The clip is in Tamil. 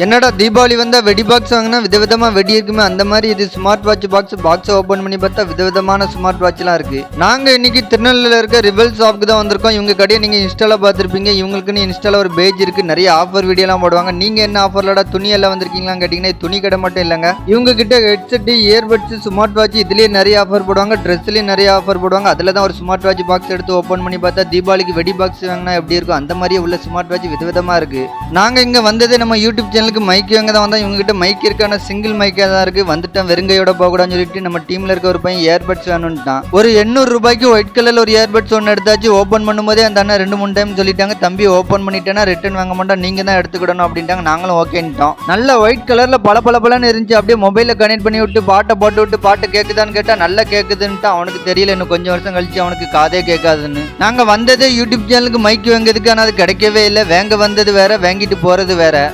என்னடா தீபாவளி வந்தா வெடி பாக்ஸ் வாங்கினா விதவிதமா வெடி இருக்குமே, அந்த மாதிரி இது ஸ்மார்ட் வாட்ச் பாக்ஸ் ஓபன் பண்ணி பார்த்தா விதவிதமான ஸ்மார்ட் வாட்ச்லாம் இருக்கு. நாங்க இன்னைக்கு திருநெல்வேலியில இருக்க ரிவல் ஷாப்க்கு தான் வந்திருக்கோம். இவங்க கடையை நீங்க இன்ஸ்டால பார்த்திருப்பீங்க. இவங்களுக்குன்னு இன்ஸ்டால ஒரு பேஜ் இருக்கு, நிறைய ஆஃபர் வீடியோலாம் போடுவாங்க. நீங்க என்ன ஆஃபர்லடா துணி எல்லாம் வந்திருக்கீங்களான்னு கேட்டீங்கன்னா துணி கடை மட்டும் இல்லைங்க. இவங்க கிட்ட ஹெட்செட், இயர்பட்ஸ், ஸ்மார்ட் வாட்ச் இதுலயே நிறைய ஆஃபர் போடுவாங்க. ட்ரெஸ்லயும் நிறைய ஆஃபர் போடுவாங்க. அதுல தான் ஒரு ஸ்மார்ட் வாட்ச் பாக்ஸ் எடுத்து ஓபன் பண்ணி பார்த்தா தீபாவளிக்கு வெடி பாக்ஸ் வாங்கினா எப்படி இருக்கும் அந்த மாதிரியே உள்ள ஸ்மார்ட் வாட்ச் விதவிதமா இருக்கு. நாங்க இங்க வந்ததே நம்ம யூடியூப் சேனலுக்கு மைக் வாங்க தான் வந்தோம். இவங்க கிட்ட மைக் இருக்கான சிங்கிள் மைக்கா தான் இருக்கு. வந்துட்டேன் வெறுங்கையோட போகக்கூடாதுன்னு சொல்லிட்டு நம்ம டீம்ல இருக்க ஒரு பையன் இயர்பட்ஸ் வேணும்ட்டான். ஒரு 800 ரூபாய்க்கு ஒயிட் கலர்ல ஒரு இயர்பட்ஸ் ஒன்று எடுத்தாச்சு. ஓப்பன் பண்ணும்போதே அந்த அண்ணன் 2-3 டைம் சொல்லிட்டாங்க, தம்பி ஓப்பன் பண்ணிட்டேன்னா ரிட்டர்ன் வாங்க மாட்டோம், நீங்க தான் எடுத்துக்கிடணும் அப்படின்ட்டாங்க. நாங்களும் ஓகேன்ட்டோம். நல்ல ஒயிட் கலர்ல பளபளன்னு இருந்துச்சு. அப்படியே மொபைல கனெக்ட் பண்ணி விட்டு பாட்டை போட்டு விட்டு பாட்டு கேக்குதான்னு கேட்டா நல்லா கேக்குதுன்ட்டு அவனுக்கு தெரியல. இன்னும் கொஞ்சம் வருஷம் கழிச்சு அவனுக்கு காதே கேட்காதுன்னு. நாங்க வந்ததே யூடியூப் சேனலுக்கு மைக் வாங்கிறதுக்கு, ஆனால் அது கிடைக்கவே இல்லை. வாங்க வந்தது வேற, வாங்கிட்டு போறது வேற.